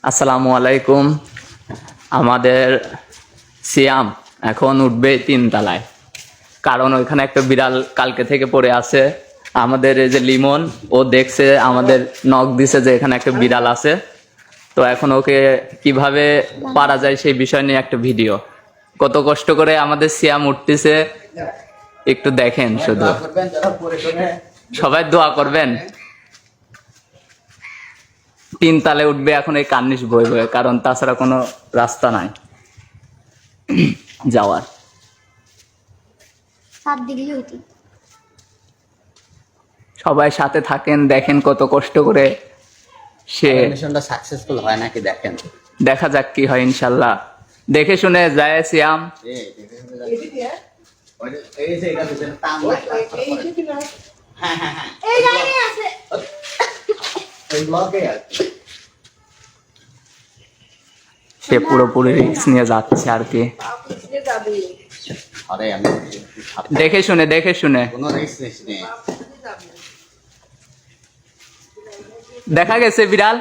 আসসালামু আলাইকুম। আমাদের সিয়াম এখন উঠবে 3 তলায়, কারণ ওইখানে একটা বিড়াল কালকে থেকে পড়ে আছে। আমাদের এই যে লিমন, ও দেখছে, আমাদের নখ দিছে যে এখানে একটা বিড়াল আছে। তো এখন ওকে কিভাবে পারা যায় সেই বিষয় নিয়ে একটা ভিডিও। কত কষ্ট করে আমাদের সিয়াম উঠতেছে, একটু দেখেন শুধু। সবাই দোয়া করবেন। 3 তালে উঠবে এখন এই কার্নিশ বয়ে বয়ে, কারণ তাছাড়া কোনো রাস্তা নাই যাওয়ার। সবাই সাথে থাকেন, দেখেন কত কষ্ট করে সে মিশনটা সাকসেসফুল হয় নাকি দেখেন। দেখা যাক কি হয়, ইনশাল্লাহ দেখে শুনে যায় সিয়াম। সে পুরোপুরি রিস্ক নিয়ে যাচ্ছে আর কি। দেখে শুনে দেখা গেছে বিড়াল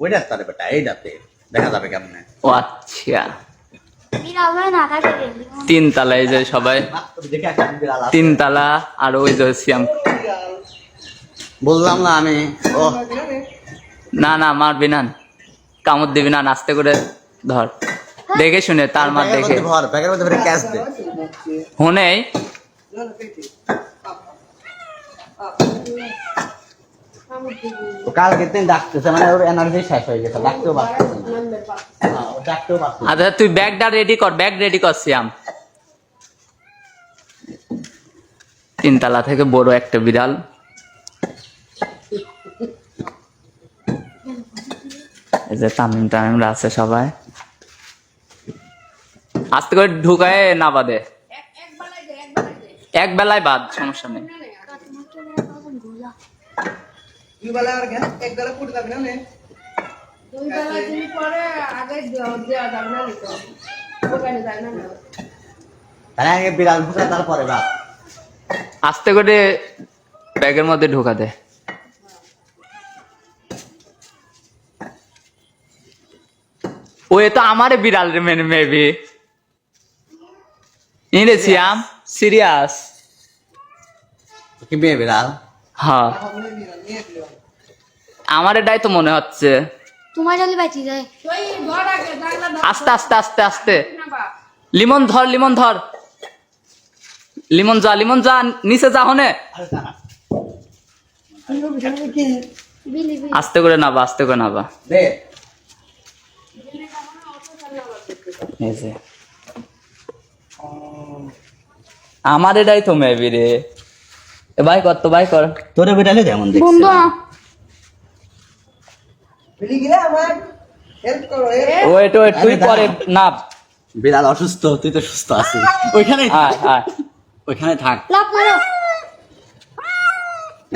ওইটা তারে বেটা এইটাতে দেখা যাবে কেমনে। ও আচ্ছা, 3 তালায় যে সবাই 3 তালা। আর ওই যে সিয়াম, বললাম না আমি। ও না না মারবি না, কামড় দিবি না, আস্তে করে ধর, দেখে শুনে তার মার দেখে। ব্যাগের মধ্যে ভরে ক্যাশ দে। হুনেই কালকে দিন ডাকতেছে, মানে ওর এনার্জি শেষ হয়ে গেছে, ডাকতেও পারতেছে না। ডাকতেও পারতেছে না। আচ্ছা তুই ব্যাগটা রেডি কর, ব্যাগ রেডি কর সিয়াম। 3 তালা থেকে বড় একটা বিড়াল। এই যে তামিমরা আছে সবাই, আস্তে করে ঢুকায় না বাদে, এক বেলায় বাদ, সমস্যা নেই। তাহলে আগে বিড়াল ঢুকে তারপরে বাপ। আস্তে করে ব্যাগের মধ্যে ঢুকা দে। ও তো আমারে বিড়াল রে মেবি ইনে সিয়াম সিরিয়াস। কি মেয়ে বিড়াল? হ্যাঁ আমার এটাই তো মনে হচ্ছে। তোমার জলে বাঁচি যায়। আস্তে আস্তে আস্তে আস্তে। লিমন ধর, লিমন ধর, লিমন যা নিচে যা হনে। আস্তে করে নাবা, আস্তে করে নাবা। এই যে আমার এটাই তো মেবি রে। ভাই কর তো, ভাই কর। তোরে বিড়ালে যেমন দেখছিস। বন্ধু ওয়েট তুই পরে নাপ। বিড়াল অসুস্থ, তুই তো সুস্থ আছিস। ওইখানে আয় আয়, ওইখানে থাক। লাভ মারো।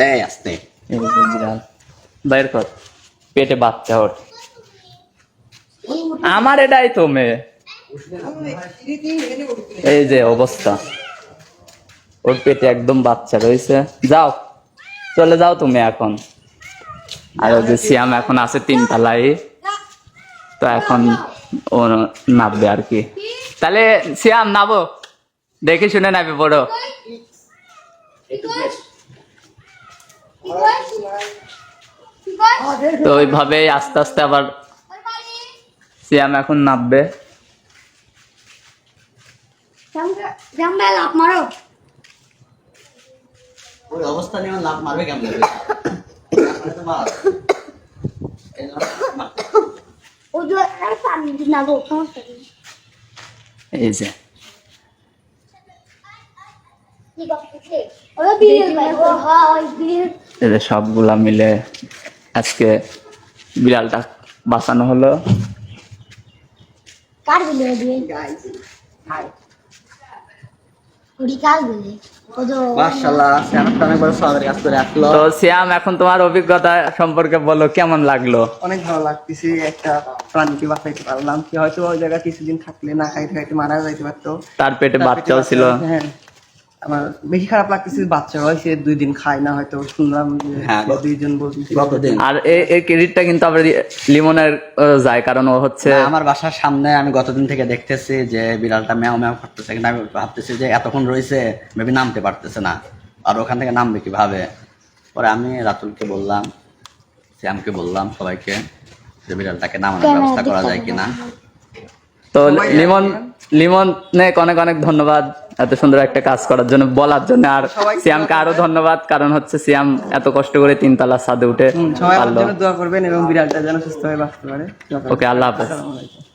এই আস্তে। এই যে বিড়াল বাইর কর, পেটে বাচ্চা ওর। আমার এটাই তো মেয়ে। এই যে অবস্থা, ওর পেটে একদম বাচ্চা রয়েছে। যাও, চলে যাও তুমি এখন। আর ওই যে সিয়াম এখন আছে 3 তলায়, তো এখন ও নামবে আর কি। তাহলে সিয়াম নাবো, দেখে শুনে নাবে বড়। তো ওইভাবে আস্তে আস্তে আবার সিয়াম এখন নামবে। লাভ মারো। ওই অবস্থা নিয়ে লাভ মারবে কেমন? এই যে এদের সবগুলা মিলে আজকে বিড়ালটা বাঁচানো হলো। কার বিলে দিয়ে কার বিলে মাশাআল্লাহ, শ্যামটা অনেক বড় সওয়ালের কাজ করে আসলো। তো সিয়াম এখন তোমার অভিজ্ঞতা সম্পর্কে বলো, কেমন লাগলো? অনেক ভালো লাগতেছে, একটা প্রাণীকে বাঁচাইতে পারলাম। কি হয়তো ওই জায়গায় কিছুদিন থাকলে না খাইতে খাইতে মারা যাইতে পারতো। তার পেটে বাচ্চাও ছিল। হ্যাঁ, আমার বেশি খারাপ লাগতেছে, বাচ্চা হয়েছে 2 দিন খায় না, হয়তো শুনলাম যে হ্যাঁ, 2জন বলছে। গতদিন আর এই ক্রেডিটটা কিন্তু আবার লিমনের যায়, কারণ ও হচ্ছে না, আমার বাসার সামনে আমি গতদিন থেকে দেখতেছি যে বিড়ালটা ম্যাও ম্যাও করতেছে, কিন্তু আমি ভাবতেছি যে এতক্ষণ রয়েছে মেবি নামতে পারতেছে না, আর ওখান থেকে নামবে কিভাবে। পরে আমি রাতুলকে বললাম, শ্যামকে বললাম, সবাইকে যে বিড়ালটাকে নামানোর ব্যবস্থা করা যায় কিনা। তো লিমনের অনেক অনেক ধন্যবাদ এত সুন্দর একটা কাজ করার জন্য, বলার জন্য। আর সিয়ামকে আরো ধন্যবাদ, কারণ হচ্ছে সিয়াম এত কষ্ট করে 3 তলা ছাদে উঠে সবাই আমার পারলো। জন্য দোয়া করবেন এবং বিড়ালটা যেন সুস্থ হয়ে বাঁচতে পারে। ওকে, আল্লাহ হাফেজ। আসসালামু আলাইকুম।